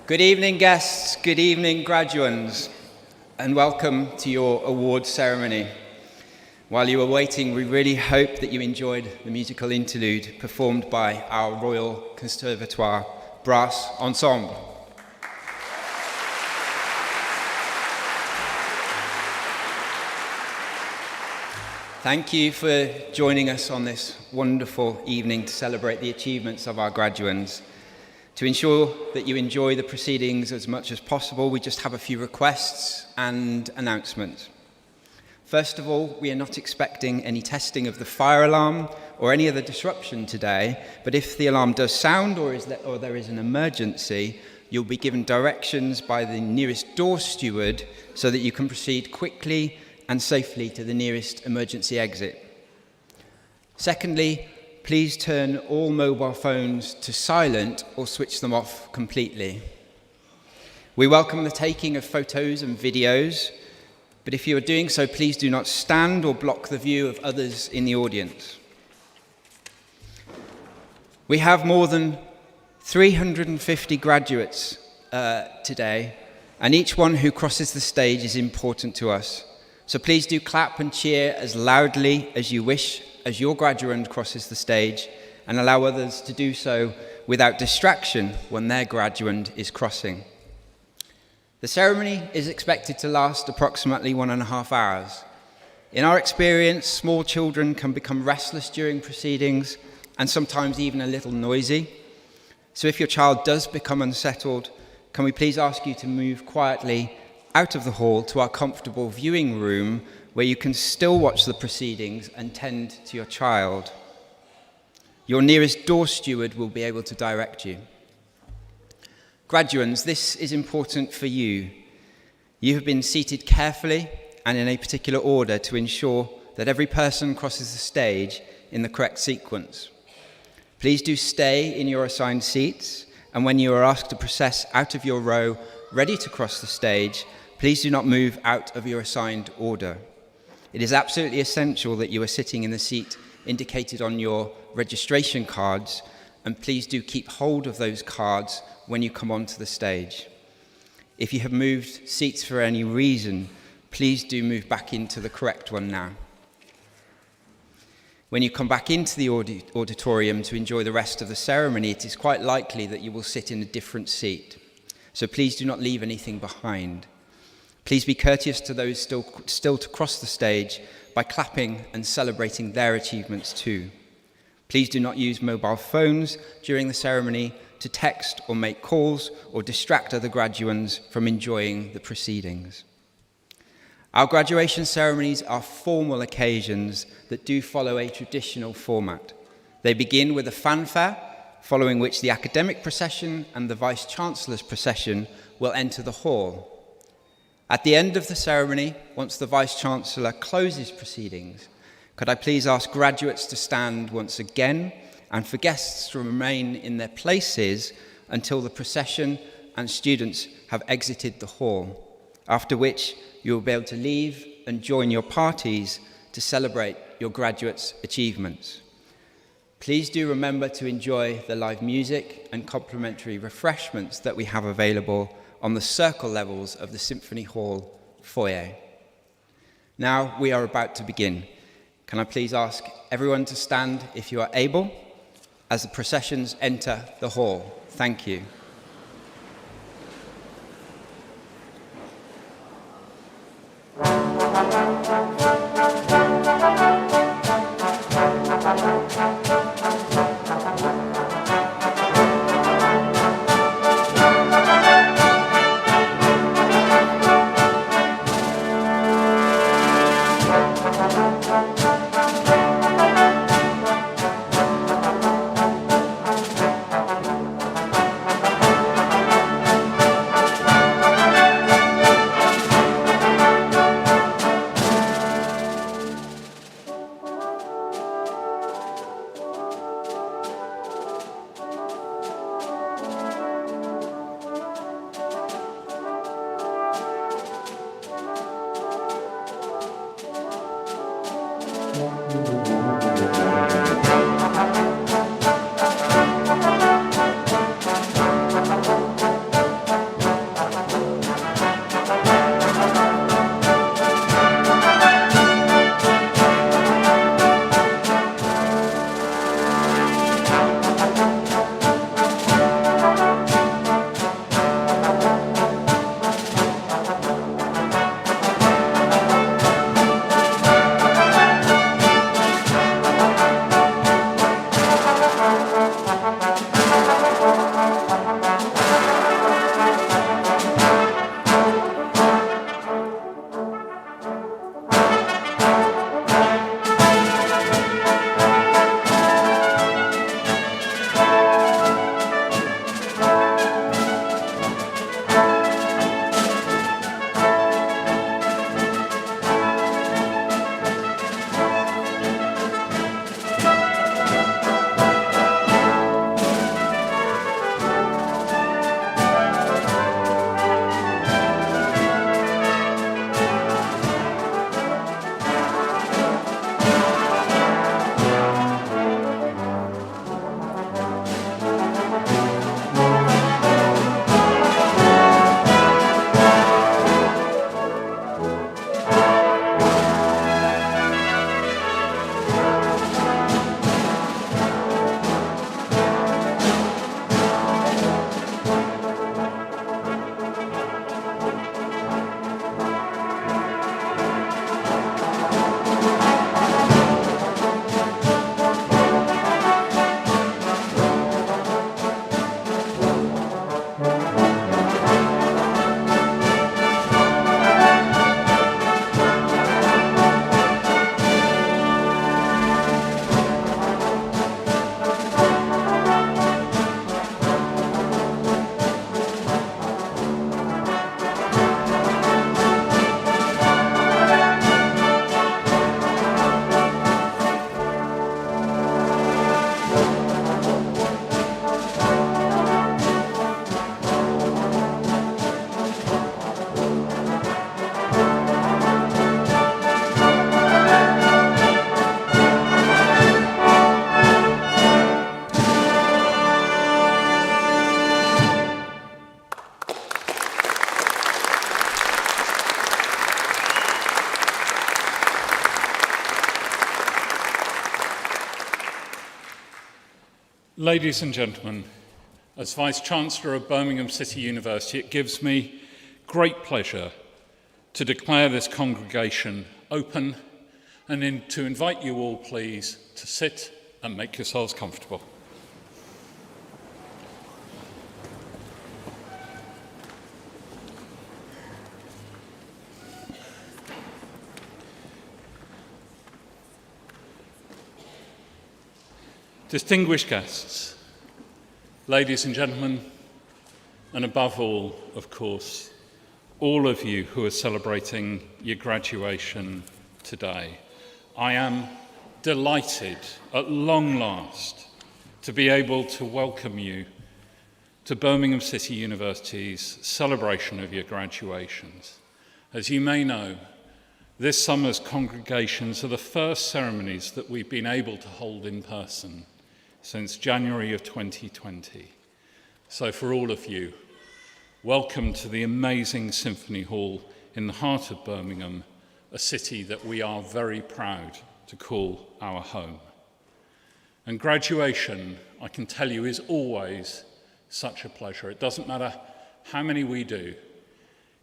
Good evening, guests. Good evening, graduands, and welcome to your award ceremony. While you were waiting, we really hope that you enjoyed the musical interlude performed by our Royal Conservatoire Brass Ensemble. Thank you for joining us on this wonderful evening to celebrate the achievements of our graduands. To ensure that you enjoy the proceedings as much as possible, we just have a few requests and announcements. First of all, we are not expecting any testing of the fire alarm or any other disruption today, but if the alarm does sound or there is an emergency, you'll be given directions by the nearest door steward so that you can proceed quickly and safely to the nearest emergency exit. Secondly, please turn all mobile phones to silent or switch them off completely. We welcome the taking of photos and videos, but if you are doing so, please do not stand or block the view of others in the audience. We have more than 350 graduates today, and each one who crosses the stage is important to us. So please do clap and cheer as loudly as you wish as your graduand crosses the stage, and allow others to do so without distraction when their graduand is crossing. The ceremony is expected to last approximately 1.5 hours. In our experience, small children can become restless during proceedings and sometimes even a little noisy. So if your child does become unsettled, can we please ask you to move quietly out of the hall to our comfortable viewing room where you can still watch the proceedings and tend to your child. Your nearest door steward will be able to direct you. Graduands, this is important for you. You have been seated carefully and in a particular order to ensure that every person crosses the stage in the correct sequence. Please do stay in your assigned seats, and when you are asked to process out of your row, ready to cross the stage, please do not move out of your assigned order. It is absolutely essential that you are sitting in the seat indicated on your registration cards, and please do keep hold of those cards when you come onto the stage. If you have moved seats for any reason, please do move back into the correct one now. When you come back into the auditorium to enjoy the rest of the ceremony, it is quite likely that you will sit in a different seat. So please do not leave anything behind. Please be courteous to those still to cross the stage by clapping and celebrating their achievements too. Please do not use mobile phones during the ceremony to text or make calls or distract other graduands from enjoying the proceedings. Our graduation ceremonies are formal occasions that do follow a traditional format. They begin with a fanfare, following which the academic procession and the Vice-Chancellor's procession will enter the hall. At the end of the ceremony, once the Vice-Chancellor closes proceedings, could I please ask graduates to stand once again and for guests to remain in their places until the procession and students have exited the hall, after which you will be able to leave and join your parties to celebrate your graduates' achievements. Please do remember to enjoy the live music and complimentary refreshments that we have available on the circle levels of the Symphony Hall foyer. Now we are about to begin. Can I please ask everyone to stand if you are able as the processions enter the hall? Thank you. Ladies and gentlemen, as Vice-Chancellor of Birmingham City University, it gives me great pleasure to declare this congregation open and to invite you all, please, to sit and make yourselves comfortable. Distinguished guests, ladies and gentlemen, and above all, of course, all of you who are celebrating your graduation today, I am delighted at long last to be able to welcome you to Birmingham City University's celebration of your graduations. As you may know, this summer's congregations are the first ceremonies that we've been able to hold in person since January of 2020. So for all of you, welcome to the amazing Symphony Hall in the heart of Birmingham, a city that we are very proud to call our home. And graduation, I can tell you, is always such a pleasure. It doesn't matter how many we do.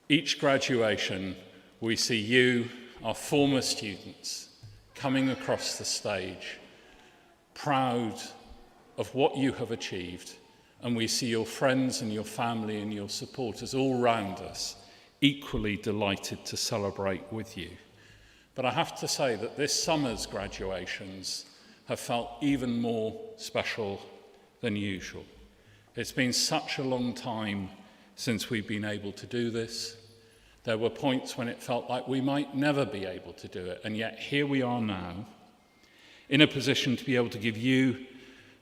Each graduation, we see you, our former students, coming across the stage, proud of what you have achieved, and we see your friends and your family and your supporters all round us, equally delighted to celebrate with you. But I have to say that this summer's graduations have felt even more special than usual. It's been such a long time since we've been able to do this. There were points when it felt like we might never be able to do it, and yet here we are now, in a position to be able to give you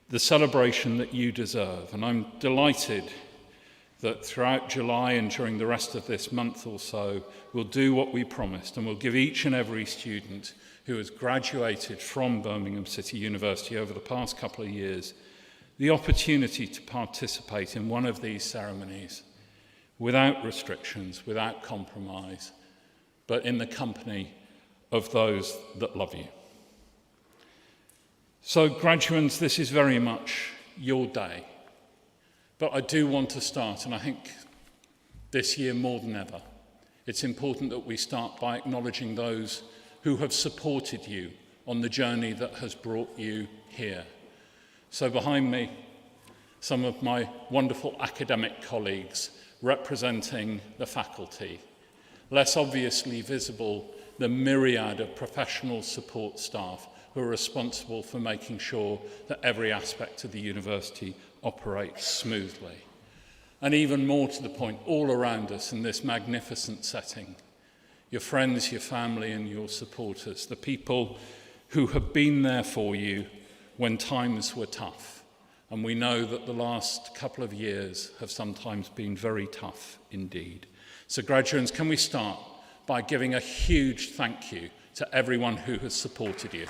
the celebration that you deserve. And I'm delighted that throughout July and during the rest of this month or so, we'll do what we promised, and we'll give each and every student who has graduated from Birmingham City University over the past couple of years the opportunity to participate in one of these ceremonies without restrictions, without compromise, but in the company of those that love you. So, graduates, this is very much your day. But I do want to start, and I think this year more than ever, it's important that we start by acknowledging those who have supported you on the journey that has brought you here. So behind me, some of my wonderful academic colleagues representing the faculty. Less obviously visible, the myriad of professional support staff who are responsible for making sure that every aspect of the university operates smoothly. And even more to the point, all around us in this magnificent setting, your friends, your family, and your supporters, the people who have been there for you when times were tough. And we know that the last couple of years have sometimes been very tough indeed. So graduates, can we start by giving a huge thank you to everyone who has supported you.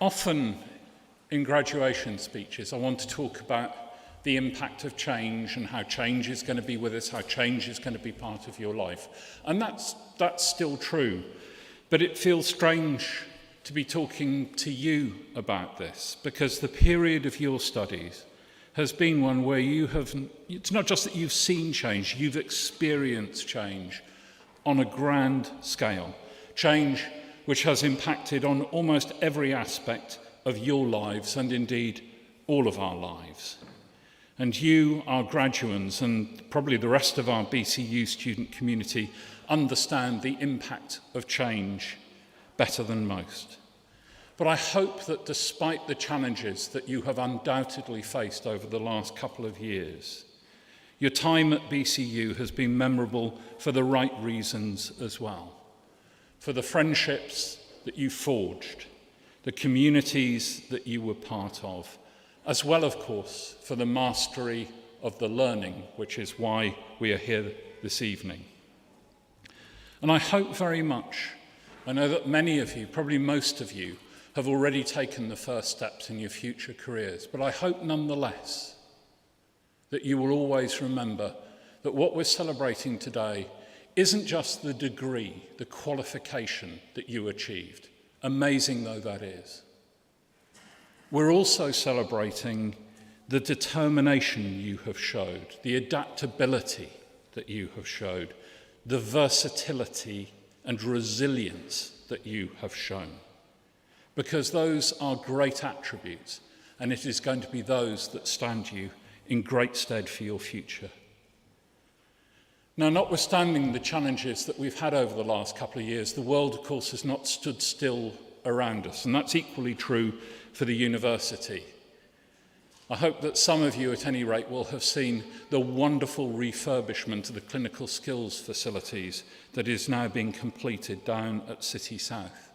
Often in graduation speeches, I want to talk about the impact of change and how change is going to be with us, how change is going to be part of your life. And that's still true. But it feels strange to be talking to you about this, because the period of your studies has been one where it's not just that you've seen change, you've experienced change on a grand scale. Change which has impacted on almost every aspect of your lives and indeed all of our lives. And you, our graduates, and probably the rest of our BCU student community understand the impact of change better than most. But I hope that despite the challenges that you have undoubtedly faced over the last couple of years, your time at BCU has been memorable for the right reasons as well. For the friendships that you forged, the communities that you were part of, as well, of course, for the mastery of the learning, which is why we are here this evening. And I hope very much, I know that many of you, probably most of you, have already taken the first steps in your future careers, but I hope nonetheless that you will always remember that what we're celebrating today isn't just the degree, the qualification that you achieved, amazing though that is. We're also celebrating the determination you have showed, the adaptability that you have showed, the versatility and resilience that you have shown. Because those are great attributes, and it is going to be those that stand you in great stead for your future. Now, notwithstanding the challenges that we've had over the last couple of years, the world, of course, has not stood still around us, and that's equally true for the university. I hope that some of you, at any rate, will have seen the wonderful refurbishment of the clinical skills facilities that is now being completed down at City South.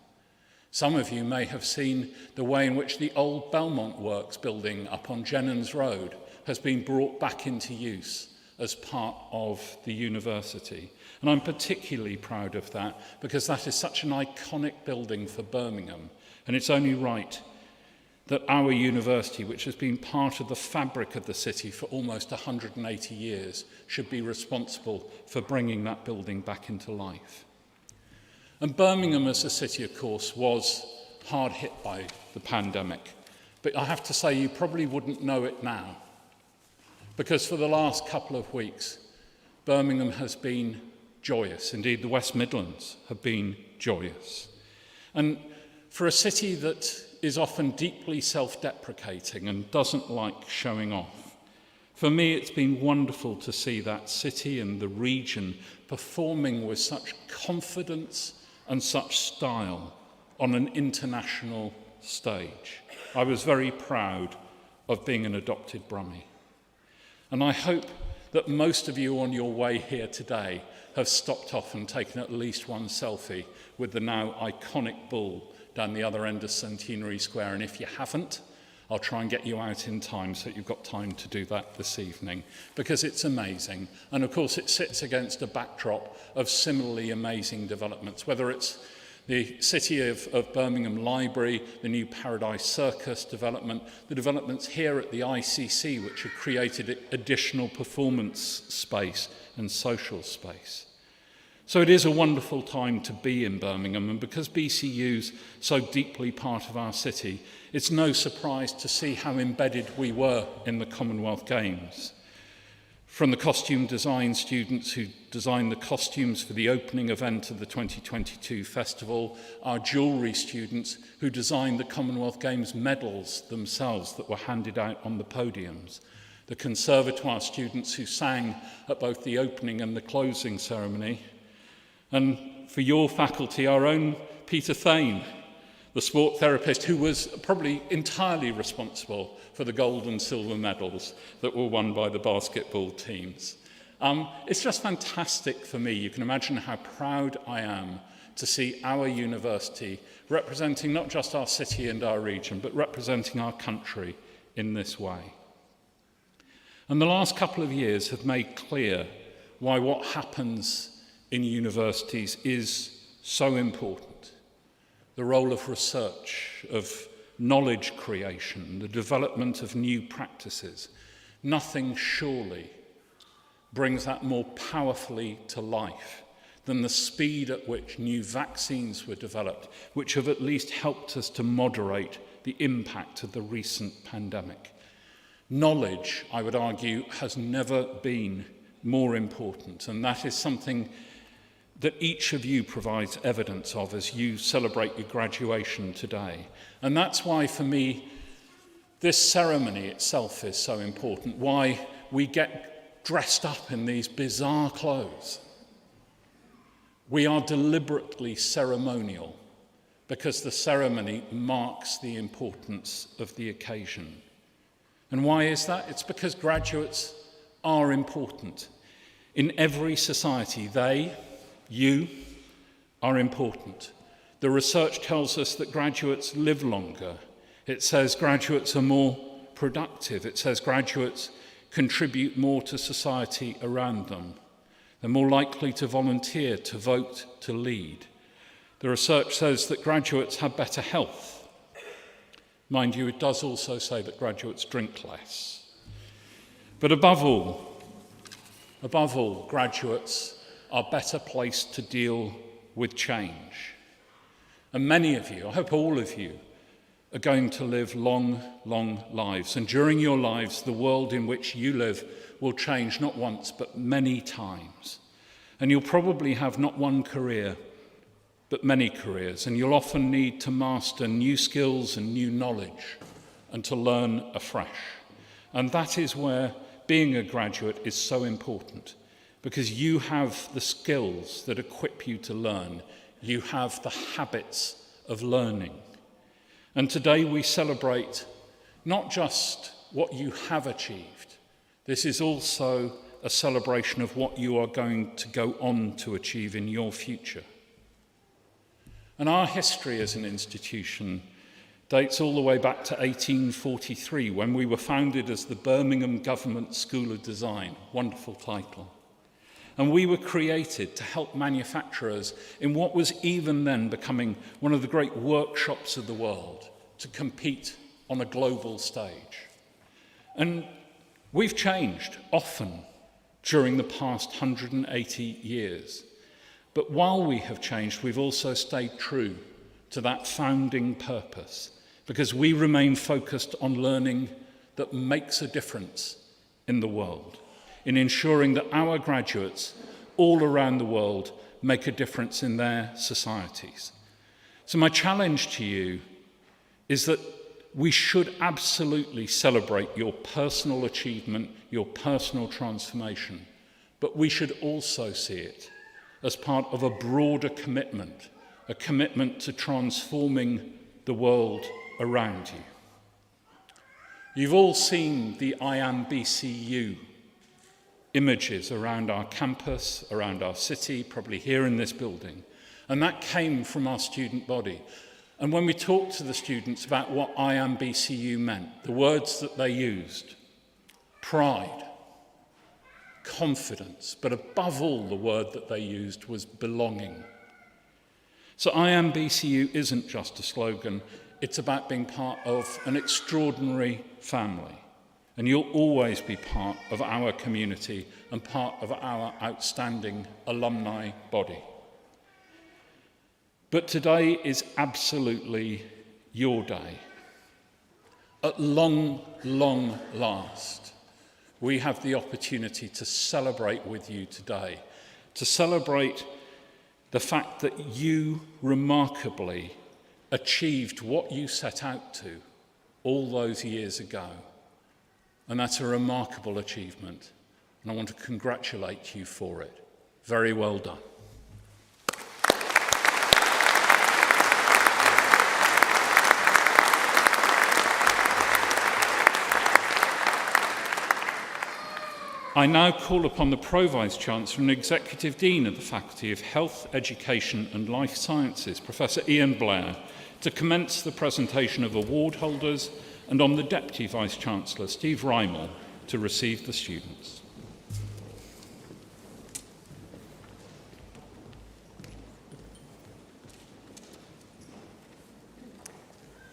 Some of you may have seen the way in which the old Belmont Works building up on Jennings Road has been brought back into use as part of the university. And I'm particularly proud of that because that is such an iconic building for Birmingham, and it's only right that our university, which has been part of the fabric of the city for almost 180 years, should be responsible for bringing that building back into life. And Birmingham as a city, of course, was hard hit by the pandemic. But I have to say, you probably wouldn't know it now, because for the last couple of weeks, Birmingham has been joyous. Indeed, the West Midlands have been joyous. And for a city that is often deeply self-deprecating and doesn't like showing off, for me it's been wonderful to see that city and the region performing with such confidence and such style on an international stage. I was very proud of being an adopted Brummie. And I hope that most of you on your way here today have stopped off and taken at least one selfie with the now iconic bull down the other end of Centenary Square. And if you haven't, I'll try and get you out in time so you've got time to do that this evening, because it's amazing. And of course, it sits against a backdrop of similarly amazing developments, whether it's the City of Birmingham Library, the new Paradise Circus development, the developments here at the ICC, which have created additional performance space and social space. So it is a wonderful time to be in Birmingham, and because BCU's so deeply part of our city, it's no surprise to see how embedded we were in the Commonwealth Games. From the costume design students who designed the costumes for the opening event of the 2022 festival, our jewellery students who designed the Commonwealth Games medals themselves that were handed out on the podiums, the conservatoire students who sang at both the opening and the closing ceremony, and for your faculty, our own Peter Thane, the sport therapist who was probably entirely responsible for the gold and silver medals that were won by the basketball teams. It's just fantastic for me. You can imagine how proud I am to see our university representing not just our city and our region, but representing our country in this way. And the last couple of years have made clear why what happens in universities is so important. The role of research, of knowledge creation, the development of new practices. Nothing surely brings that more powerfully to life than the speed at which new vaccines were developed, which have at least helped us to moderate the impact of the recent pandemic. Knowledge, I would argue, has never been more important, and that is something that each of you provides evidence of as you celebrate your graduation today. And that's why, for me, this ceremony itself is so important, why we get dressed up in these bizarre clothes. We are deliberately ceremonial because the ceremony marks the importance of the occasion. And why is that? It's because graduates are important. In every society, you are important. The research tells us that graduates live longer. It says graduates are more productive. It says graduates contribute more to society around them. They're more likely to volunteer, to vote, to lead. The research says that graduates have better health. Mind you, it does also say that graduates drink less. But above all, Above all, graduates are better placed to deal with change. And many of you, I hope all of you, are going to live long, long lives. And during your lives, the world in which you live will change not once, but many times. And you'll probably have not one career, but many careers. And you'll often need to master new skills and new knowledge and to learn afresh. And that is where being a graduate is so important, because you have the skills that equip you to learn. You have the habits of learning. And today we celebrate not just what you have achieved. This is also a celebration of what you are going to go on to achieve in your future. And our history as an institution dates all the way back to 1843, when we were founded as the Birmingham Government School of Design. Wonderful title. And we were created to help manufacturers in what was even then becoming one of the great workshops of the world to compete on a global stage. And we've changed often during the past 180 years. But while we have changed, we've also stayed true to that founding purpose, because we remain focused on learning that makes a difference in the world, in ensuring that our graduates all around the world make a difference in their societies. So my challenge to you is that we should absolutely celebrate your personal achievement, your personal transformation, but we should also see it as part of a broader commitment, a commitment to transforming the world around you. You've all seen the I Am BCU images around our campus, around our city, probably here in this building. And that came from our student body. And when we talked to the students about what I Am BCU meant, the words that they used, pride, confidence, but above all, the word that they used was belonging. So I Am BCU isn't just a slogan, it's about being part of an extraordinary family. And you'll always be part of our community and part of our outstanding alumni body. But today is absolutely your day. At long, long last, we have the opportunity to celebrate with you today, to celebrate the fact that you remarkably achieved what you set out to all those years ago. And that's a remarkable achievement, and I want to congratulate you for it. Very well done. I now call upon the Pro-Vice Chancellor and Executive Dean of the Faculty of Health, Education and Life Sciences, Professor Ian Blair, to commence the presentation of award holders, and on the Deputy Vice-Chancellor, Steve Rymel, to receive the students.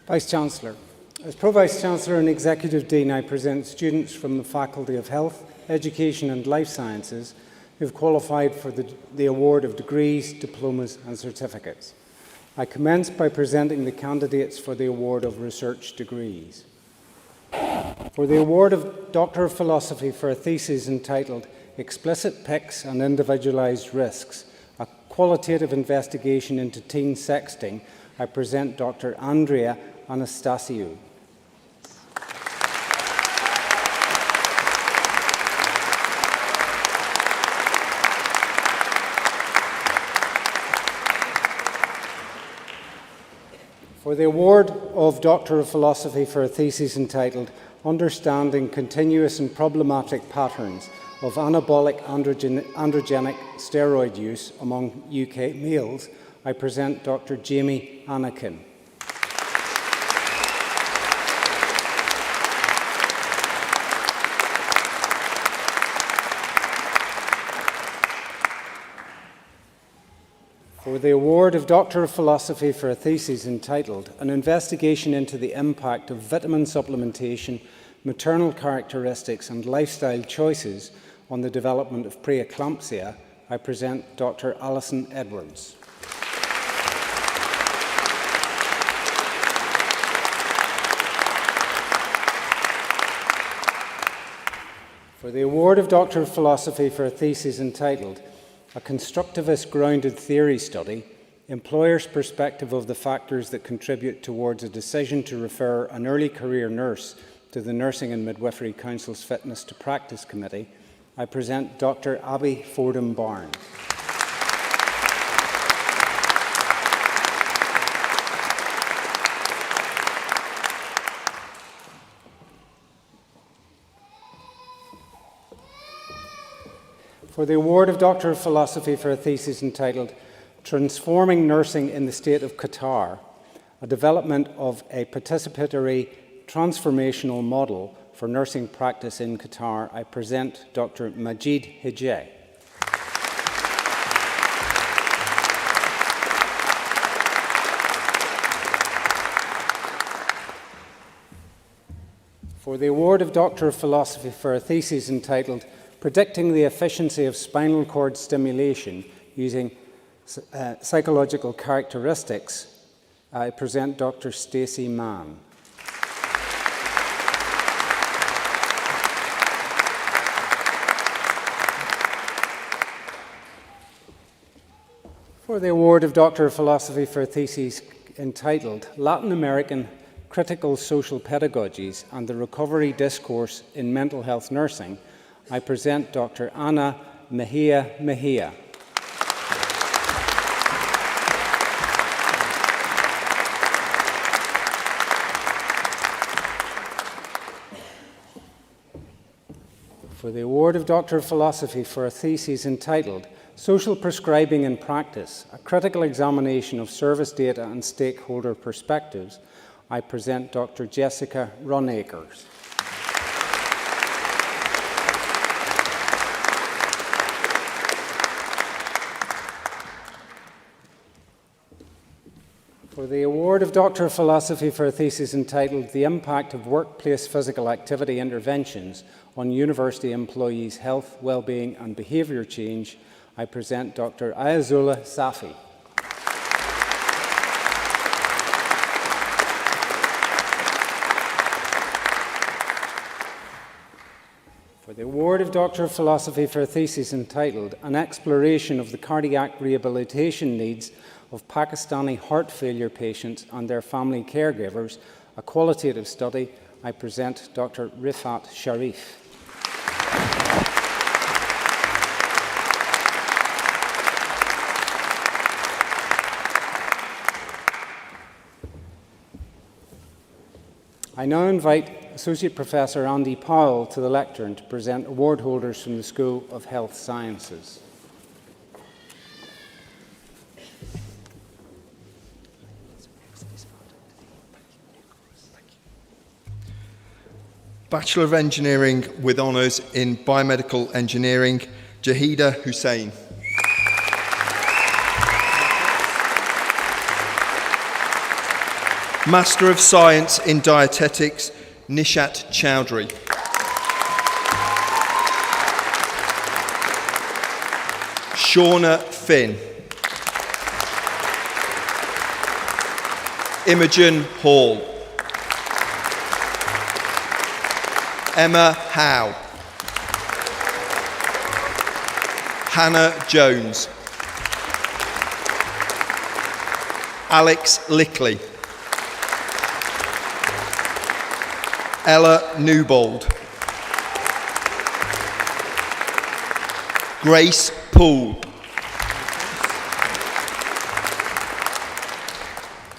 Vice-Chancellor. As Pro-Vice-Chancellor and Executive Dean, I present students from the Faculty of Health, Education and Life Sciences who have qualified for the award of degrees, diplomas and certificates. I commence by presenting the candidates for the award of research degrees. For the award of Doctor of Philosophy for a thesis entitled Explicit Pics and Individualised Risks, a qualitative investigation into teen sexting, I present Dr. Andrea Anastasiou. For the award of Doctor of Philosophy for a thesis entitled Understanding Continuous and Problematic Patterns of Anabolic Androgenic Steroid Use Among UK Males, I present Dr. Jamie Anakin. For the award of Doctor of Philosophy for a thesis entitled An Investigation into the Impact of Vitamin Supplementation, Maternal Characteristics and Lifestyle Choices on the development of preeclampsia, I present Dr. Alison Edwards. For the award of Doctor of Philosophy for a thesis entitled A Constructivist Grounded Theory Study, Employers' Perspective of the Factors that Contribute Towards a Decision to Refer an Early Career Nurse to the Nursing and Midwifery Council's Fitness to Practice Committee, I present Dr. Abby Fordham Barnes. For the award of Doctor of Philosophy for a thesis entitled Transforming Nursing in the State of Qatar, a development of a participatory transformational model for nursing practice in Qatar, I present Dr. Majid Hijay. For the award of Doctor of Philosophy for a thesis entitled Predicting the Efficiency of Spinal Cord Stimulation Using Psychological Characteristics, I present Dr. Stacey Mann. For the award of Doctor of Philosophy for a thesis entitled Latin American Critical Social Pedagogies and the Recovery Discourse in Mental Health Nursing, I present Dr. Ana Mejia Mejia. For the award of Doctor of Philosophy for a thesis entitled Social Prescribing in Practice, a Critical Examination of Service Data and Stakeholder Perspectives, I present Dr. Jessica Runacres. For the award of Doctor of Philosophy for a thesis entitled The Impact of Workplace Physical Activity Interventions on University Employees' Health, Wellbeing and Behaviour Change, I present Dr. Ayazullah Safi. For the award of Doctor of Philosophy for a thesis entitled An Exploration of the Cardiac Rehabilitation Needs of Pakistani Heart Failure Patients and Their Family Caregivers, a Qualitative Study, I present Dr. Rifat Sharif. I now invite Associate Professor Andy Powell to the lectern to present award holders from the School of Health Sciences. Bachelor of Engineering with honours in Biomedical Engineering, Jahida Hussain. Master of Science in Dietetics, Nishat Chowdhury. Shauna Finn. Imogen Hall. Emma Howe. Hannah Jones. Alex Lickley. Ella Newbold. Grace Poole.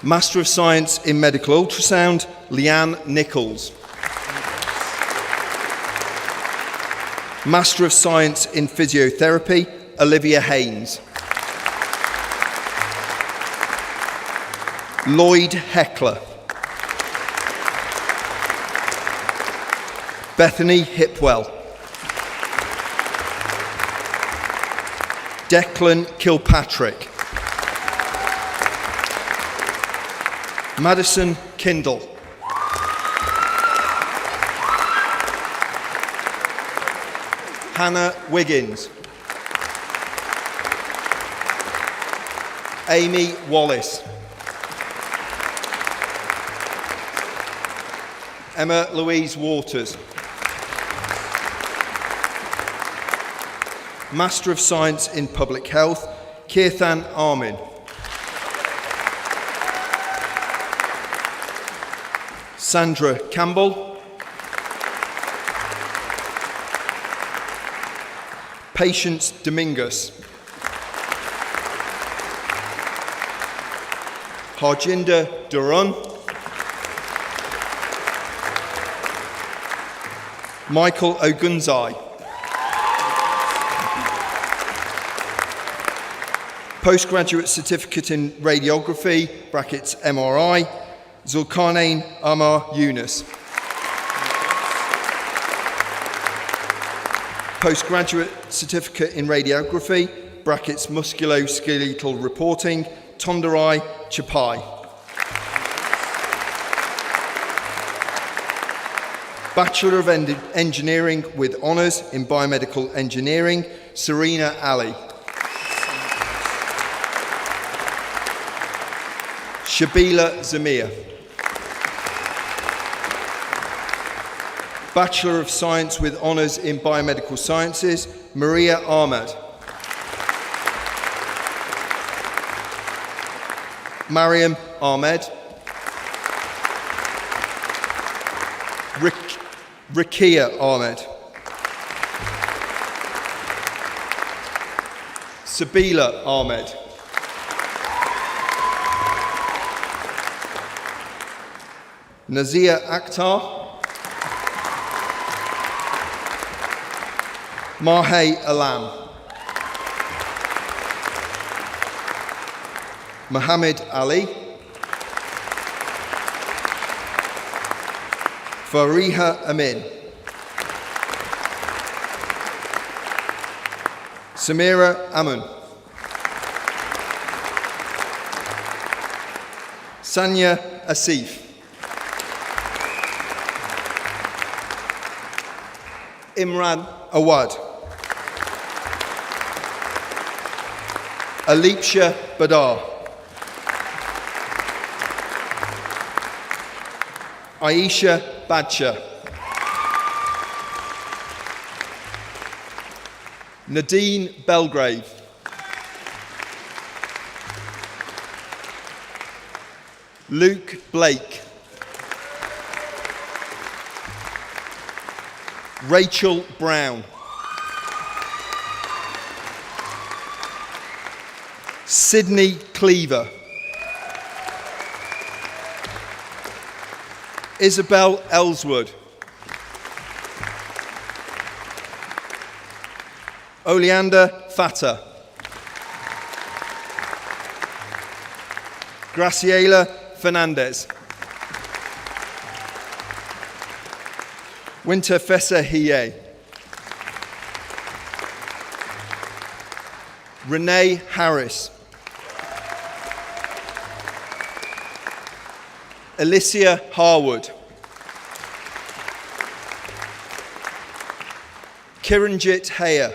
Master of Science in Medical Ultrasound, Leanne Nichols. Master of Science in Physiotherapy, Olivia Haynes. Lloyd Heckler. Bethany Hipwell. Declan Kilpatrick. Madison Kindle. Hannah Wiggins. Amy Wallace. Emma Louise Waters. Master of Science in Public Health, Kirthan Armin. Sandra Campbell. Patience Dominguez. Harjinder Duran. Michael Ogunzai. Postgraduate Certificate in Radiography, brackets MRI, Zulkarnain Amar Yunus. Postgraduate Certificate in Radiography, brackets Musculoskeletal Reporting, Tondarai Chapai. Bachelor of Engineering with Honours in Biomedical Engineering, Serena Ali. Shabila Zamir. Bachelor of Science with Honours in Biomedical Sciences, Maria Ahmed. Mariam Ahmed. Rakia Ahmed. Sabila Ahmed. Nazia Akhtar. Mahe Alam. Mohammed Ali. Fariha Amin. Samira Amun. Sanya Asif. Imran Awad. Alipsha Badar. Aisha Badshah. Nadine Belgrave. Luke Blake. Rachel Brown. Sydney Cleaver. Isabel Ellswood. Oleander Fata. Graciela Fernandez. Winter Fessa Hiye. Renee Harris. Alicia Harwood. Kiranjit Haya.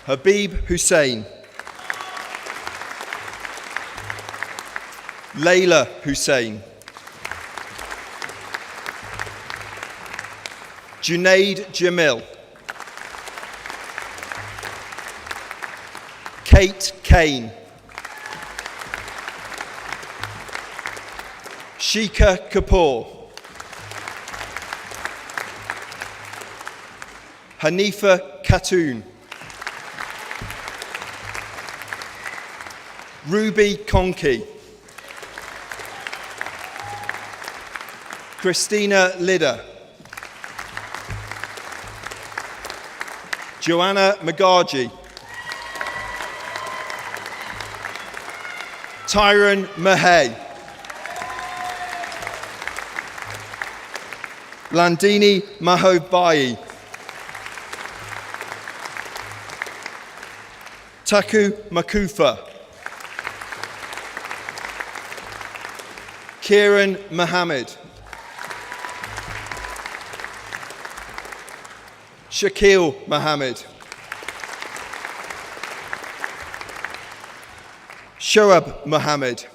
Habib Hussain. Layla Hussain. Junaid Jamil. Kate Kane. Shika Kapoor. Hanifa Khatoon. Ruby Conky. Christina Lidder. Joanna Magaji. Tyron Mahay. Landini Mahobai. Taku Makufa. Kieran Mohammed. Shakil Mohammed. Shoaib Mohammed.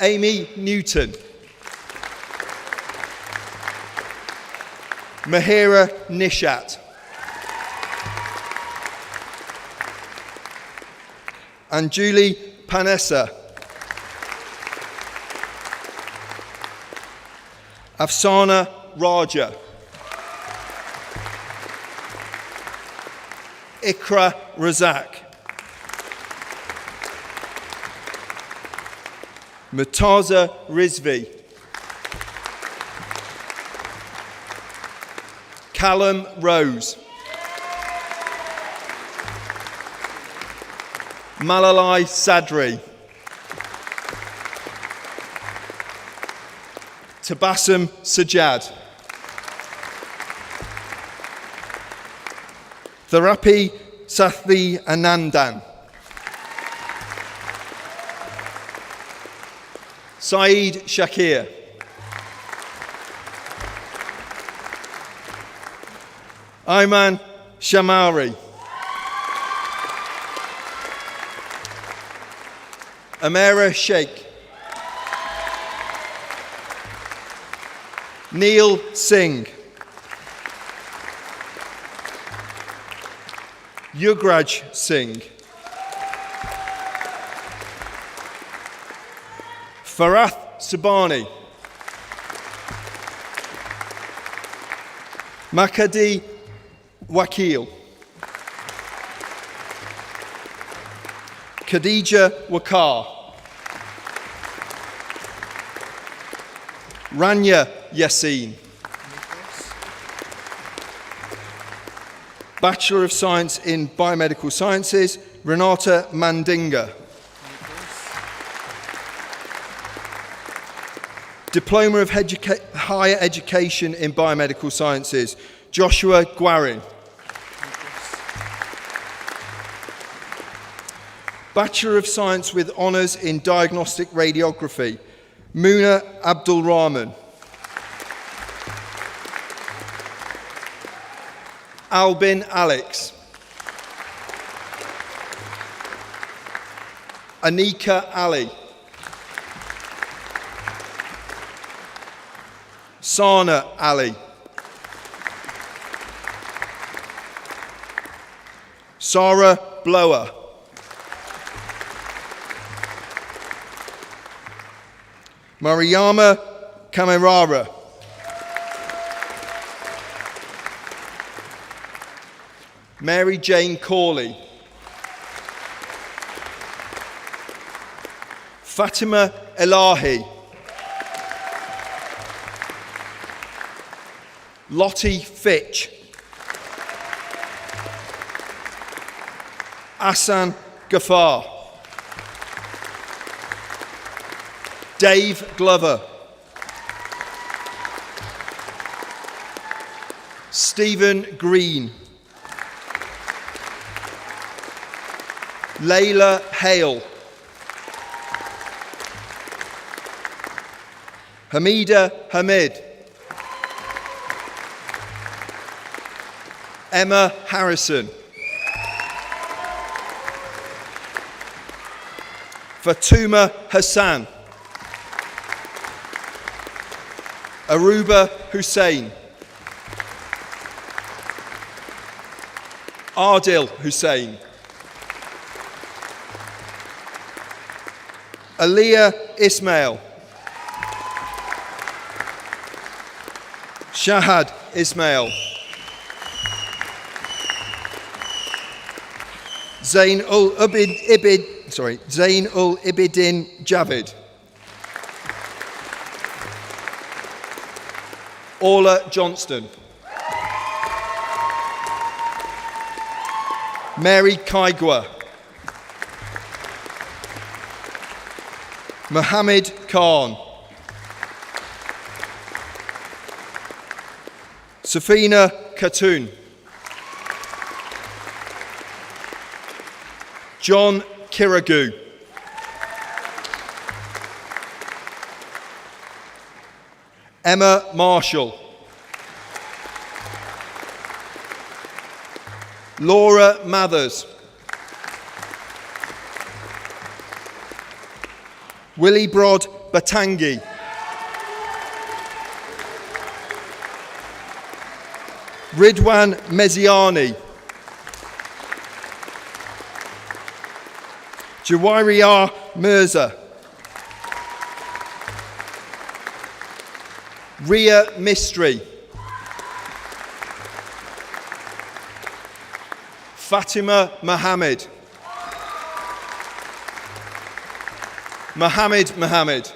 Amy Newton. Mahira Nishat. And Julie Panessa. Afsana Raja. Ikra Razak. Murtaza Rizvi. Callum Rose. Malalai Sadri. Tabassum Sajad. Tharapi Sathi Anandan. Saeed Shakir. Ayman Shamari. Amira Sheikh. Neil Singh. Yugraj Singh. Farath Subani. Makadi Wakil. Khadija Wakar. Rania Yassin. Bachelor of Science in Biomedical Sciences, Renata Mandinga. Diploma of Higher Education in Biomedical Sciences, Joshua Guarin. Bachelor of Science with Honours in Diagnostic Radiography, Muna Abdul Rahman. Albin Alex. Anika Ali. Sana Ali. Sarah Blower. Mariama Kamerara. Mary Jane Corley. Fatima Elahi. Lottie Fitch. Asan Ghaffar. Dave Glover. Stephen Green. Layla Hale. Hamida Hamid. Emma Harrison. Fatuma Hassan. Aruba Hussein. Adil Hussein. Aliyah Ismail. Shahad Ismail. Zain ul Ibidin Javid. Orla Johnston. Mary Kaigwa. Mohammed Khan. Safina Khatun. John Kiragu. Emma Marshall. Laura Mathers. Willibrod Batangi. Ridwan Meziani. Jawairiyah Mirza. Ria Mistry. Fatima Mohammed. Mohammed.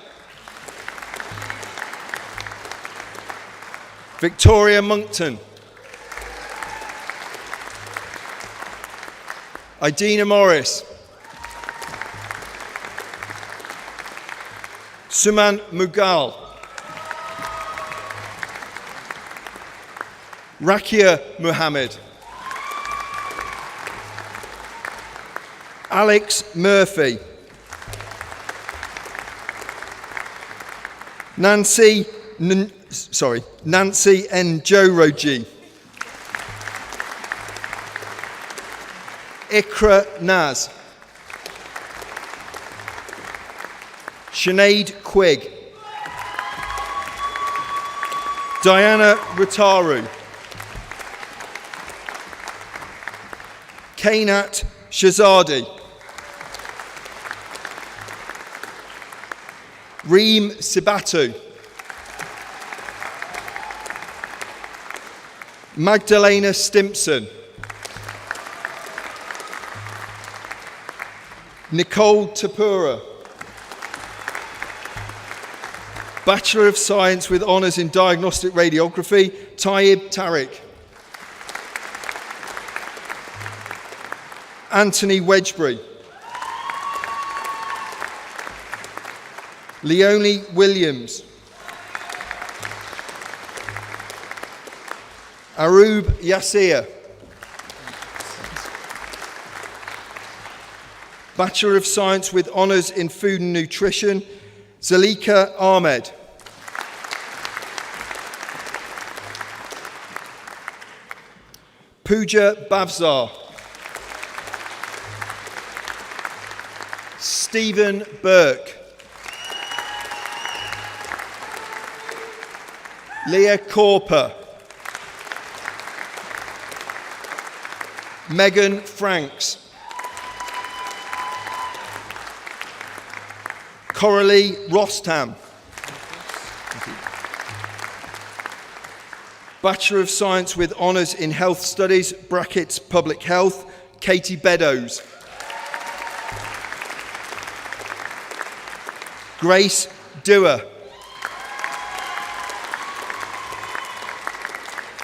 Victoria Monkton. Idina Morris. Suman Mughal. Rakia Muhammad. Alex Murphy. Nancy Njoroji. Ikra Naz. Sinead Quigg. Diana Rutaru. Kainat Shazadi. Reem Sibatu. Magdalena Stimpson. Nicole Tapura. Bachelor of Science with Honours in Diagnostic Radiography, Tayyib Tariq. Anthony Wedgbury. Leonie Williams. Arub Yassir. Bachelor of Science with Honours in Food and Nutrition, Zalika Ahmed. Pooja Bavzar. Stephen Burke. Leah Corper. Megan Franks. Coralie Rostam. Bachelor of Science with Honours in Health Studies, brackets Public Health, Katie Beddoes. Grace Dewar.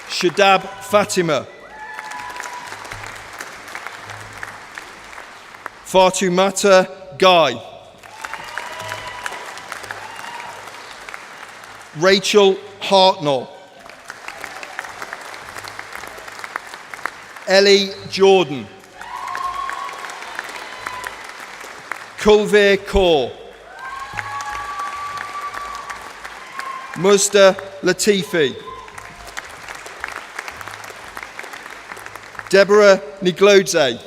Shadab Fatima. Fatumata Guy. Rachel Hartnell. Ellie Jordan. Kulveer Kaur. Muzda Latifi. Deborah Niglodze.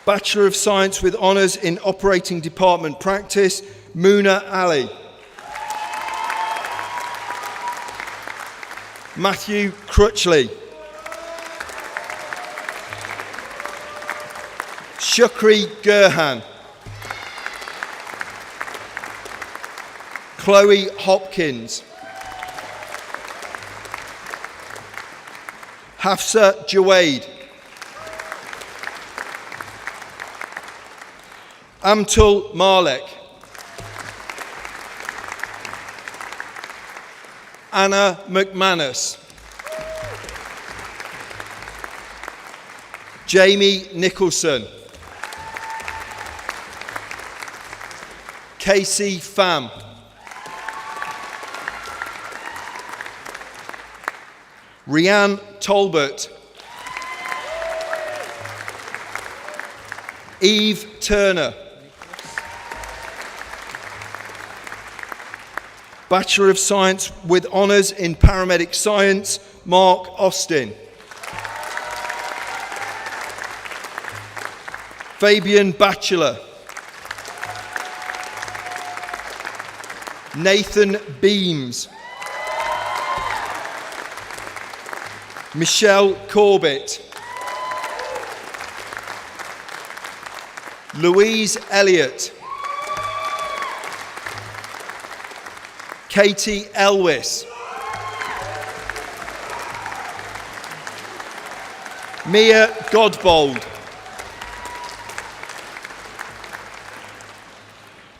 Bachelor of Science with Honours in Operating Department Practice, Muna Ali. Matthew Crutchley. Shukri Gurhan. Chloe Hopkins. Hafsa Jawaid. Amtul Malek. Anna McManus. Jamie Nicholson. Casey Pham. Rianne Tolbert. Eve Turner. Bachelor of Science with Honours in Paramedic Science, Mark Austin. Fabian Batchelor. Nathan Beams. Michelle Corbett. Louise Elliott. Katie Elwis. Mia Godbold.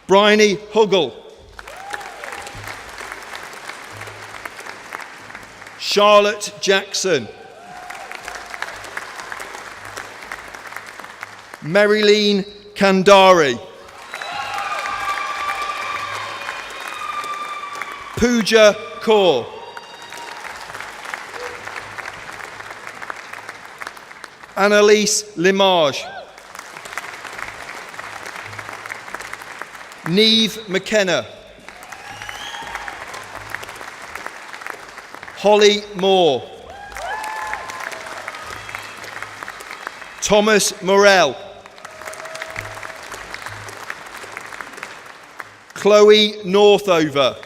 Bryony Huggle. Charlotte Jackson. Marilyn Kandari. Pooja Kaur. Annalise Limage. Neve McKenna. Holly Moore. Thomas Morell. Chloe Northover.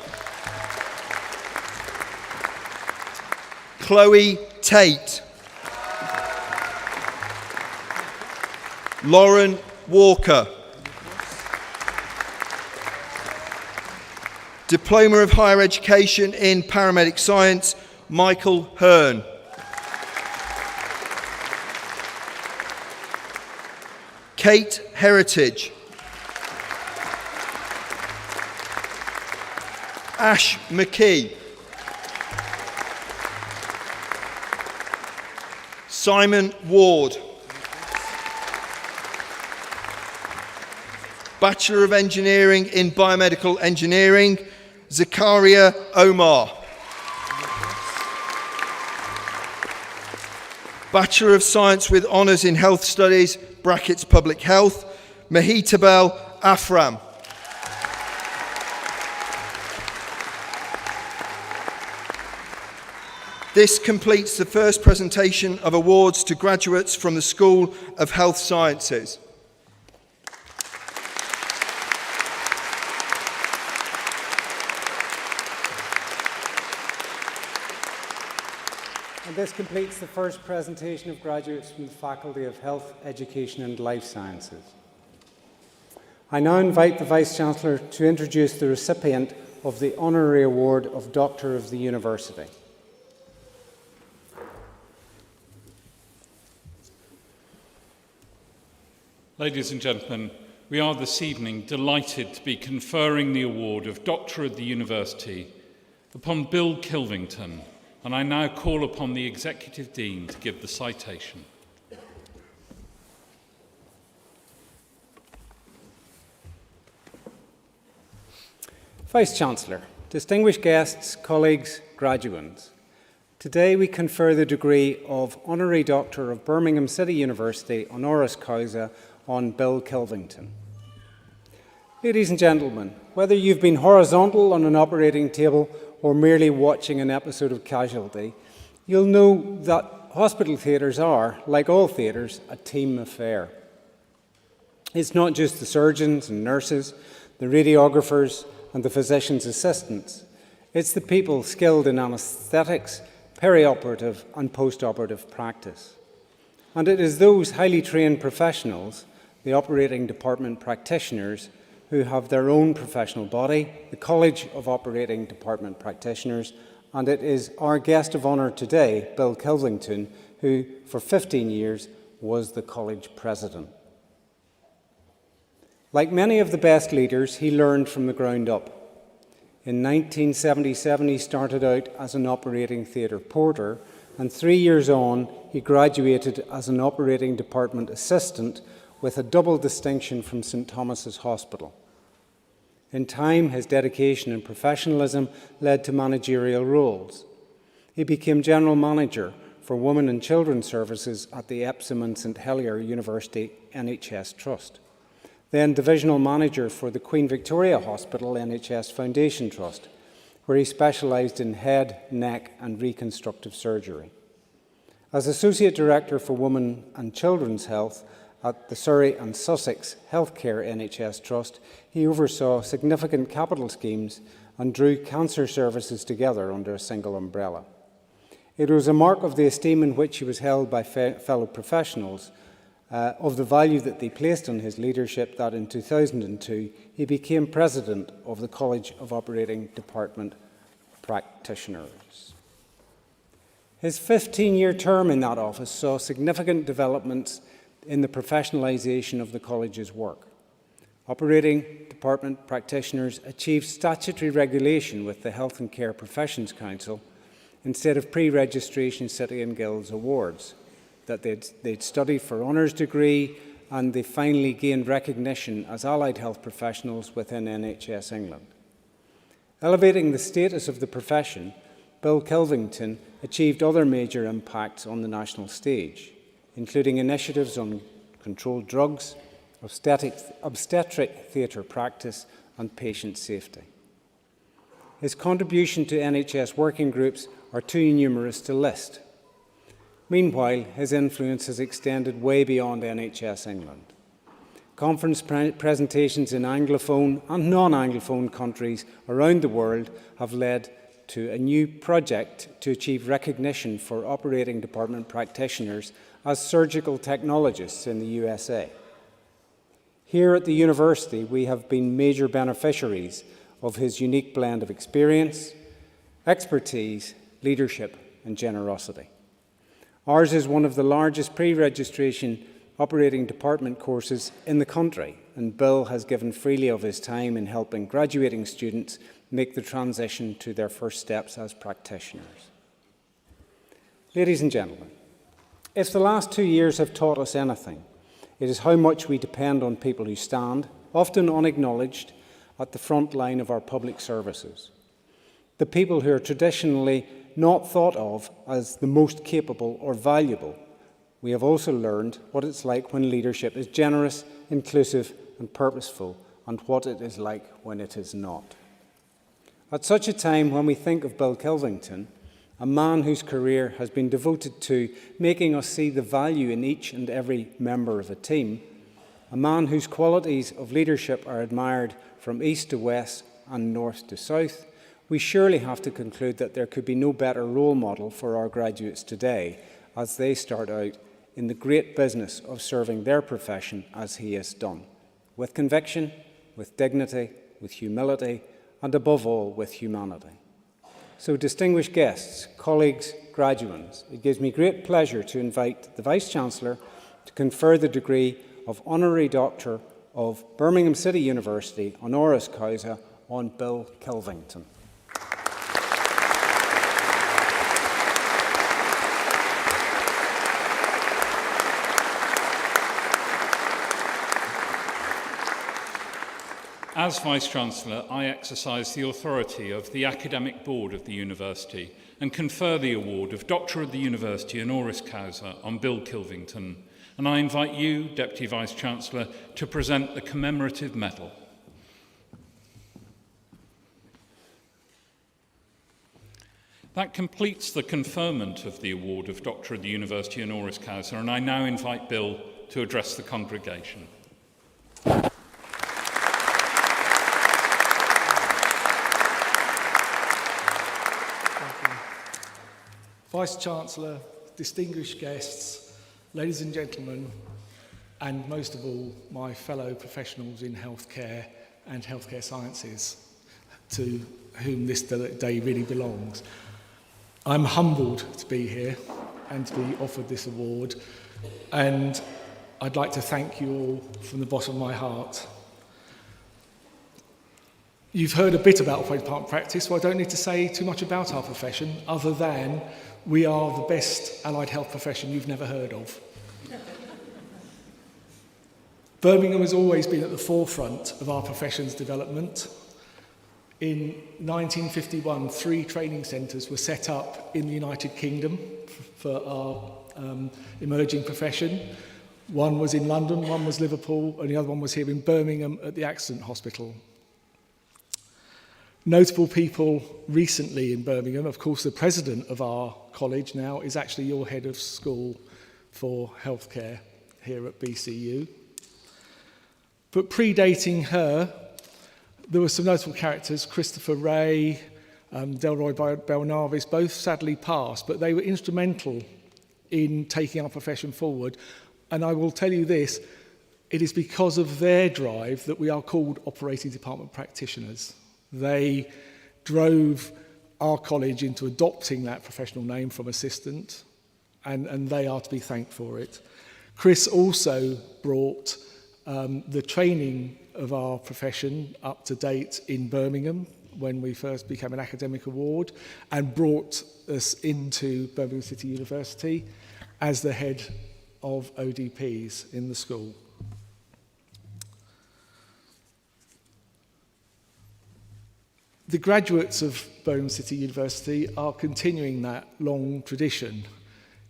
Chloe Tate. Lauren Walker. Diploma of Higher Education in Paramedic Science, Michael Hearn. Kate Heritage. Ash McKee. Simon Ward. Bachelor of Engineering in Biomedical Engineering, Zakaria Omar. Bachelor of Science with Honours in Health Studies, brackets Public Health, Mahitabel Afram. This completes the first presentation of awards to graduates from the School of Health Sciences. And this completes the first presentation of graduates from the Faculty of Health, Education and Life Sciences. I now invite the Vice-Chancellor to introduce the recipient of the Honorary Award of Doctor of the University. Ladies and gentlemen, we are this evening delighted to be conferring the award of Doctor of the University upon Bill Kilvington, and I now call upon the Executive Dean to give the citation. Vice-Chancellor, distinguished guests, colleagues, graduands, today we confer the degree of Honorary Doctor of Birmingham City University honoris causa on Bill Kilvington. Ladies and gentlemen, whether you've been horizontal on an operating table or merely watching an episode of Casualty, you'll know that hospital theatres are, like all theatres, a team affair. It's not just the surgeons and nurses, the radiographers and the physician's assistants. It's the people skilled in anaesthetics, perioperative and post-operative practice. And it is those highly trained professionals, the operating department practitioners, who have their own professional body, the College of Operating Department Practitioners, and it is our guest of honour today, Bill Kilvington, who for 15 years was the college president. Like many of the best leaders, he learned from the ground up. In 1977, he started out as an operating theatre porter, and 3 years on, he graduated as an operating department assistant with a double distinction from St Thomas's Hospital. In time, his dedication and professionalism led to managerial roles. He became General Manager for Women and Children's Services at the Epsom and St Helier University NHS Trust, then Divisional Manager for the Queen Victoria Hospital NHS Foundation Trust. where he specialised in head, neck and reconstructive surgery. As Associate Director for Women and Children's Health at the Surrey and Sussex Healthcare NHS Trust, he oversaw significant capital schemes and drew cancer services together under a single umbrella. It was a mark of the esteem in which he was held by fellow professionals, of the value that they placed on his leadership, that in 2002 he became President of the College of Operating Department Practitioners. His 15-year term in that office saw significant developments in the professionalisation of the college's work. Operating Department Practitioners achieved statutory regulation with the Health and Care Professions Council instead of pre-registration City and Guilds awards, that they'd studied for honours degree, and they finally gained recognition as allied health professionals within NHS England. Elevating the status of the profession, Bill Kilvington achieved other major impacts on the national stage, including initiatives on controlled drugs, obstetric theatre practice and patient safety. His contribution to NHS working groups are too numerous to list. Meanwhile, his influence has extended way beyond NHS England. Conference presentations in Anglophone and non-Anglophone countries around the world have led to a new project to achieve recognition for operating department practitioners as surgical technologists in the USA. Here at the university, we have been major beneficiaries of his unique blend of experience, expertise, leadership, and generosity. Ours is one of the largest pre-registration operating department courses in the country, and Bill has given freely of his time in helping graduating students make the transition to their first steps as practitioners. Ladies and gentlemen, if the last 2 years have taught us anything, it is how much we depend on people who stand, often unacknowledged, at the front line of our public services. The people who are traditionally not thought of as the most capable or valuable. We have also learned what it's like when leadership is generous, inclusive and purposeful, and what it is like when it is not. At such a time when we think of Bill Kilvington, a man whose career has been devoted to making us see the value in each and every member of a team, a man whose qualities of leadership are admired from east to west and north to south, we surely have to conclude that there could be no better role model for our graduates today as they start out in the great business of serving their profession as he has done, with conviction, with dignity, with humility, and above all, with humanity. So, distinguished guests, colleagues, graduands, it gives me great pleasure to invite the Vice-Chancellor to confer the degree of Honorary Doctor of Birmingham City University, honoris causa, on Bill Kilvington. As Vice-Chancellor, I exercise the authority of the Academic Board of the University and confer the award of Doctor of the University honoris causa on Bill Kilvington, and I invite you, Deputy Vice-Chancellor, to present the commemorative medal. That completes the conferment of the award of Doctor of the University honoris causa, and I now invite Bill to address the congregation. Vice-Chancellor, distinguished guests, ladies and gentlemen, and most of all, my fellow professionals in healthcare and healthcare sciences, to whom this day really belongs. I'm humbled to be here and to be offered this award, and I'd like to thank you all from the bottom of my heart. You've heard a bit about operating department practice, so I don't need to say too much about our profession, other than we are the best allied health profession you've never heard of. Birmingham has always been at the forefront of our profession's development. In 1951, 3 training centres were set up in the United Kingdom for our emerging profession. One was in London, one was Liverpool, and the other one was here in Birmingham at the Accident Hospital. Notable people recently in Birmingham, of course, the president of our college now is actually your head of school for healthcare here at BCU. But predating her, there were some notable characters, Christopher Wray, Delroy Belnavis, both sadly passed, but they were instrumental in taking our profession forward. And I will tell you this, it is because of their drive that we are called operating department practitioners. They drove our college into adopting that professional name from assistant, and they are to be thanked for it. Chris also brought the training of our profession up to date in Birmingham when we first became an academic award, and brought us into Birmingham City University as the head of ODPs in the school. The graduates of Birmingham City University are continuing that long tradition.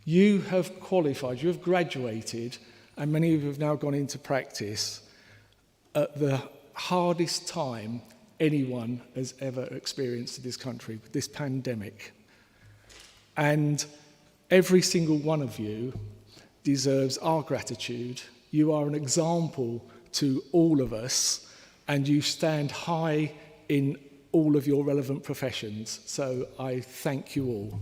You have qualified, you have graduated, and many of you have now gone into practice at the hardest time anyone has ever experienced in this country, with this pandemic. And every single one of you deserves our gratitude. You are an example to all of us, and you stand high in all of your relevant professions. So I thank you all.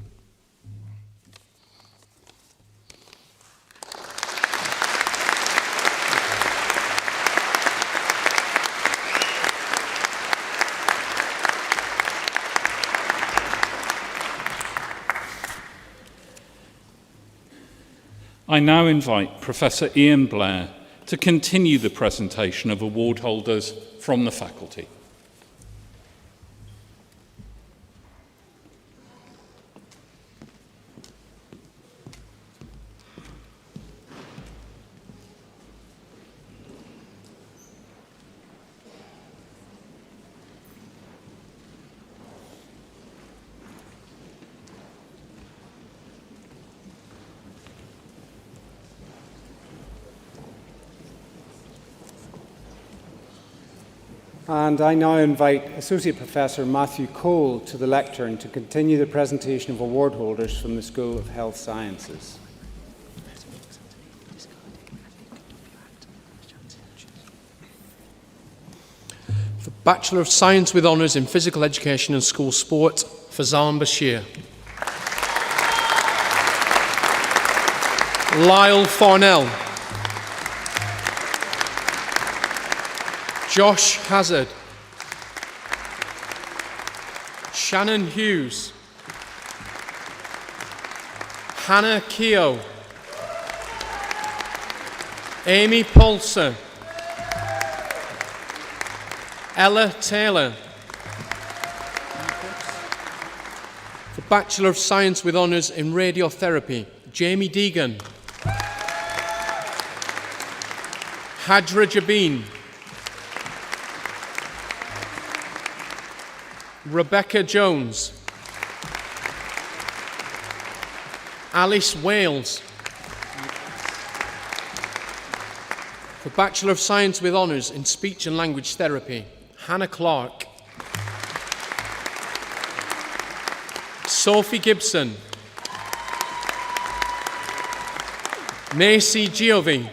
I now invite Professor Ian Blair to continue the presentation of award holders from the faculty. And I now invite Associate Professor Matthew Cole to the lectern to continue the presentation of award holders from the School of Health Sciences. For Bachelor of Science with Honours in Physical Education and School Sport, Fazan Bashir. Lyle Farnell. Josh Hazard. Shannon Hughes. Hannah Keogh. Amy Polser. Ella Taylor. For Bachelor of Science with Honours in Radiotherapy, Jamie Deegan. Hajra Jabin. Rebecca Jones. Alice Wales. For Bachelor of Science with Honours in Speech and Language Therapy, Hannah Clark. Sophie Gibson. Macy Giovy.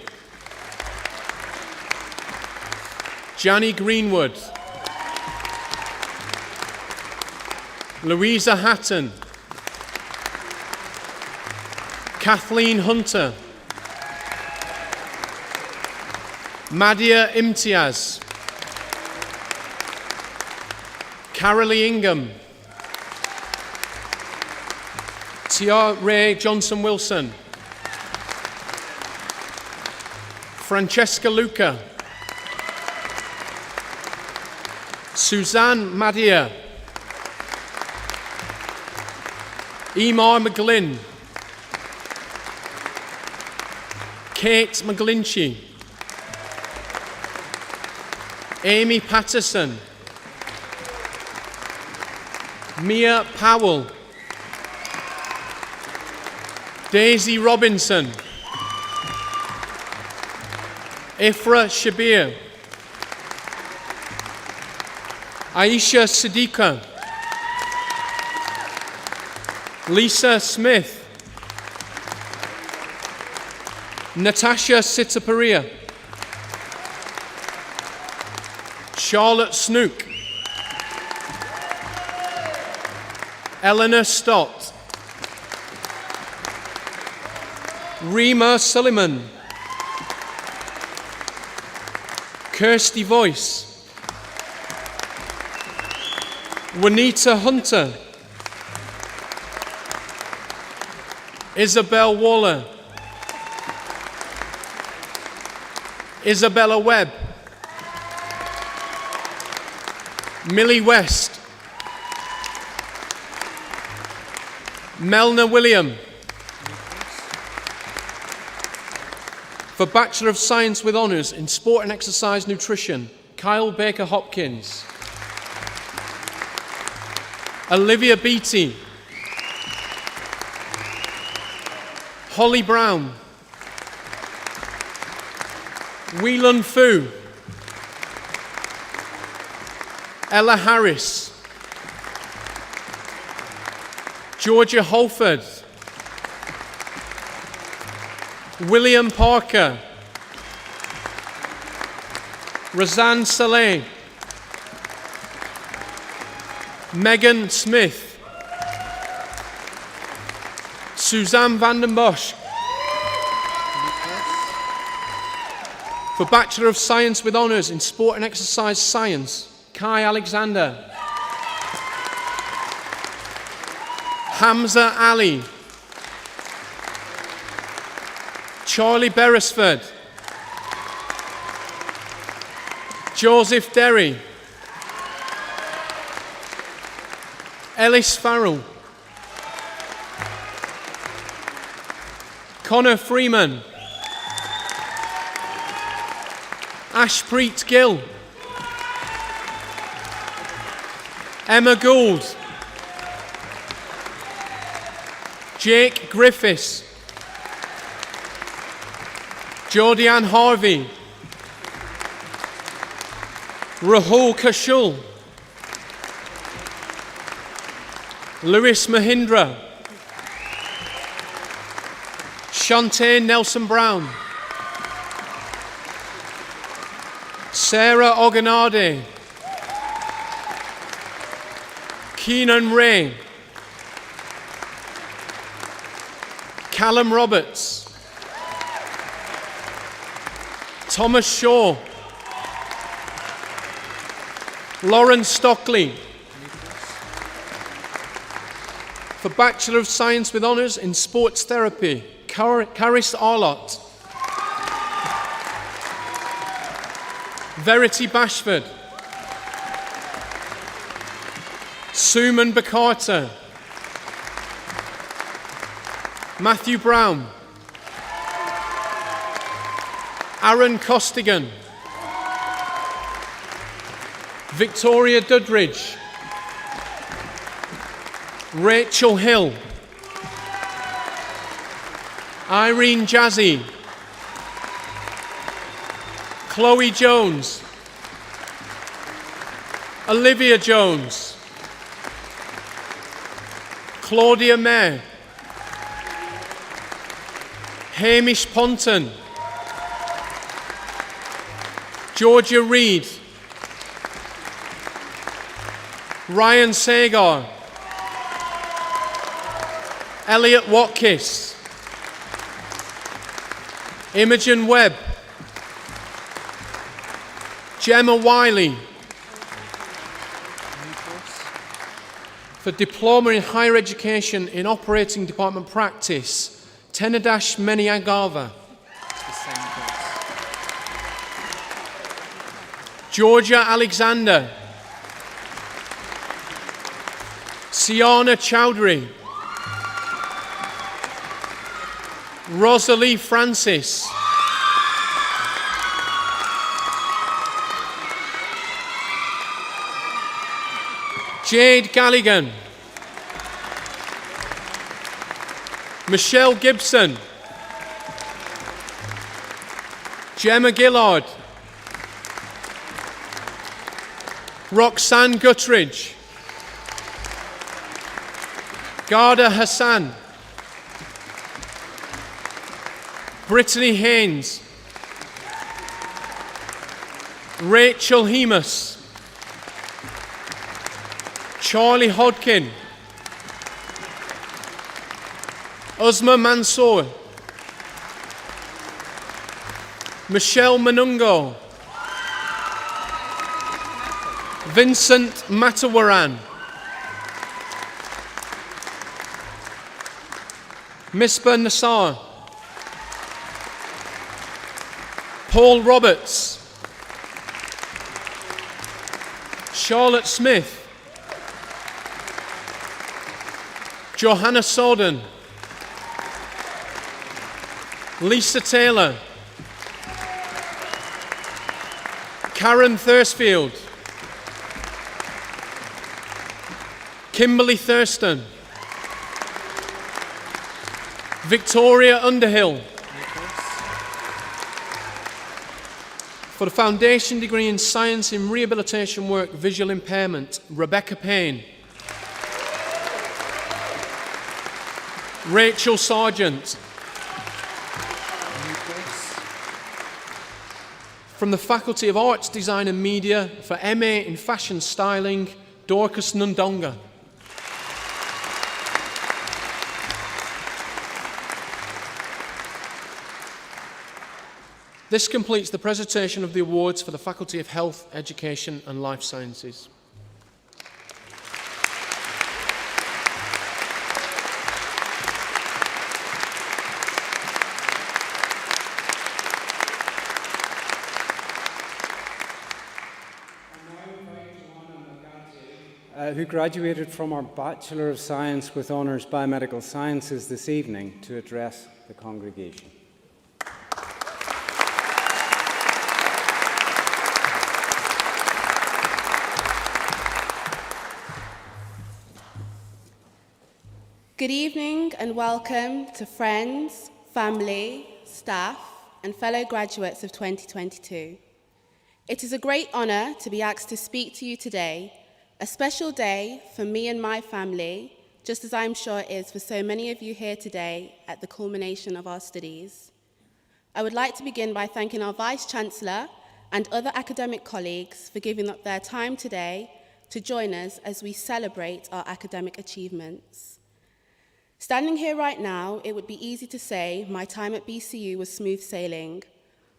Janny Greenwood. Louisa Hatton. Kathleen Hunter. Madia Imtiaz. Carolee Ingham. Tia Ray Johnson-Wilson. Francesca Luca. Suzanne Madia. Emar McGlynn. Kate McGlinchey. Amy Patterson. Mia Powell. Daisy Robinson. Ifra Shabir. Aisha Siddiqa, Lisa Smith, Natasha Sitaparia, Charlotte Snook, Eleanor Stott, Rima Suleiman, Kirsty Voice, Juanita Hunter, Isabel Waller, Isabella Webb, Millie West, Melna William. For Bachelor of Science with Honours in Sport and Exercise Nutrition, Kyle Baker Hopkins, Olivia Beattie, Holly Brown, Whelan Fu, Ella Harris, Georgia Holford, William Parker, Razan Saleh, Megan Smith, Suzanne Vanden Bosch. For Bachelor of Science with Honours in Sport and Exercise Science, Kai Alexander, Hamza Ali, Charlie Beresford, Joseph Derry, Ellis Farrell, Connor Freeman, Ashpreet Gill, Emma Gould, Jake Griffiths, Jordianne Harvey, Rahul Kashul, Lewis Mahindra, Shantae Nelson Brown, Sarah Oganade, Keenan Ray, Callum Roberts, Thomas Shaw, Lauren Stockley. For Bachelor of Science with Honours in Sports Therapy, Caris Arlott, Verity Bashford, Suman Bakata, Matthew Brown, Aaron Costigan, Victoria Dudridge, Rachel Hill, Irene Jazzy, Chloe Jones, Olivia Jones, Claudia Mayer, Hamish Ponton, Georgia Reed, Ryan Sagar, Elliot Watkis, Imogen Webb, Gemma Wiley. For Diploma in Higher Education in Operating Department Practice, Tenadash Meniagava, Georgia Alexander, Siana Chowdhury, Rosalie Francis, Jade Galligan, Michelle Gibson, Gemma Gillard, Roxanne Guttridge, Garda Hassan, Brittany Haynes, Rachel Hemus, Charlie Hodkin, Uzma Mansour, Michelle Manungo, Vincent Matawaran, Misbah Nassar, Paul Roberts, Charlotte Smith, Johanna Sorden, Lisa Taylor, Karen Thursfield, Kimberly Thurston, Victoria Underhill. For the foundation degree in science in rehabilitation work, visual impairment, Rebecca Payne, Rachel Sargent. From the Faculty of Arts, Design and Media, for MA in Fashion Styling, Dorcas Nundonga. This completes the presentation of the awards for the Faculty of Health, Education and Life Sciences. Who graduated from our Bachelor of Science with Honours Biomedical Sciences this evening to address the congregation. Good evening and welcome to friends, family, staff and fellow graduates of 2022. It is a great honour to be asked to speak to you today, a special day for me and my family, just as I'm sure it is for so many of you here today at the culmination of our studies. I would like to begin by thanking our Vice-Chancellor and other academic colleagues for giving up their time today to join us as we celebrate our academic achievements. Standing here right now, it would be easy to say my time at BCU was smooth sailing,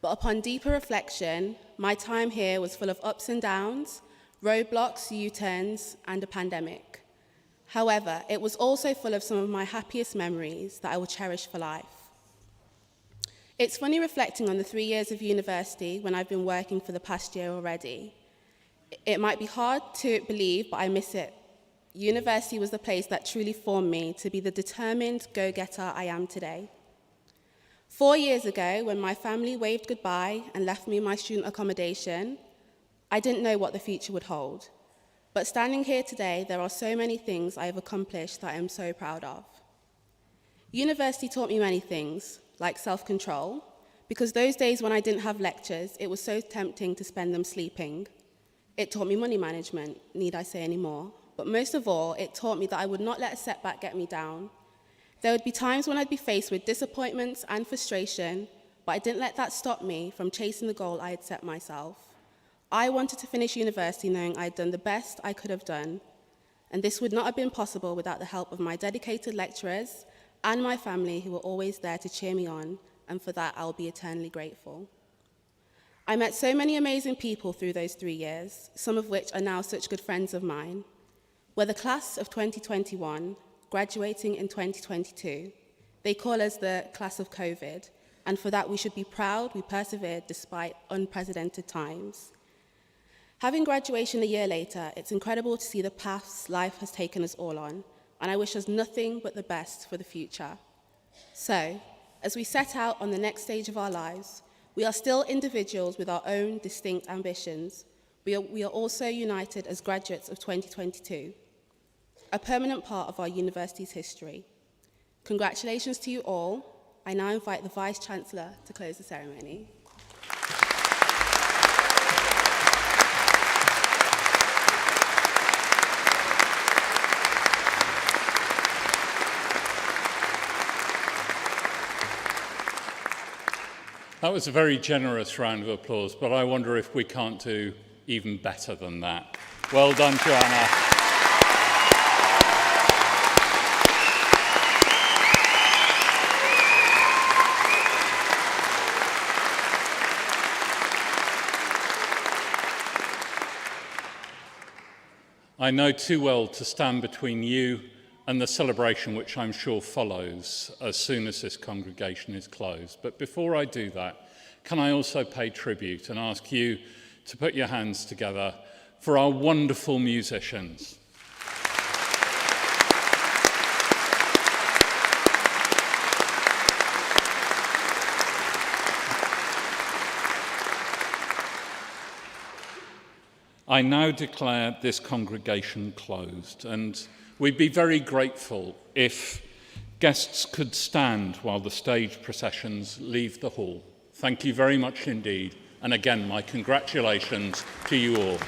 but upon deeper reflection, my time here was full of ups and downs, roadblocks, U-turns, and a pandemic. However, it was also full of some of my happiest memories that I will cherish for life. It's funny reflecting on the 3 years of university when I've been working for the past year already. It might be hard to believe, but I miss it. University was the place that truly formed me to be the determined go-getter I am today. 4 years ago, when my family waved goodbye and left me my student accommodation, I didn't know what the future would hold. But standing here today, there are so many things I have accomplished that I am so proud of. University taught me many things, like self-control, because those days when I didn't have lectures, it was so tempting to spend them sleeping. It taught me money management, need I say any more? But most of all, it taught me that I would not let a setback get me down. There would be times when I'd be faced with disappointments and frustration, but I didn't let that stop me from chasing the goal I had set myself. I wanted to finish university knowing I had done the best I could have done, and this would not have been possible without the help of my dedicated lecturers and my family who were always there to cheer me on, and for that I'll be eternally grateful. I met so many amazing people through those 3 years, some of which are now such good friends of mine. We're the class of 2021, graduating in 2022. They call us the class of COVID, and for that we should be proud we persevered despite unprecedented times. Having graduation a year later, it's incredible to see the paths life has taken us all on, and I wish us nothing but the best for the future. So, as we set out on the next stage of our lives, we are still individuals with our own distinct ambitions. We are also united as graduates of 2022, a permanent part of our university's history. Congratulations to you all. I now invite the Vice-Chancellor to close the ceremony. That was a very generous round of applause, but I wonder if we can't do even better than that. Well done, Joanna. I know too well to stand between you and the celebration which I'm sure follows as soon as this congregation is closed. But before I do that, can I also pay tribute and ask you to put your hands together for our wonderful musicians. I now declare this congregation closed, and we'd be very grateful if guests could stand while the stage processions leave the hall. Thank you very much indeed, and again, my congratulations to you all.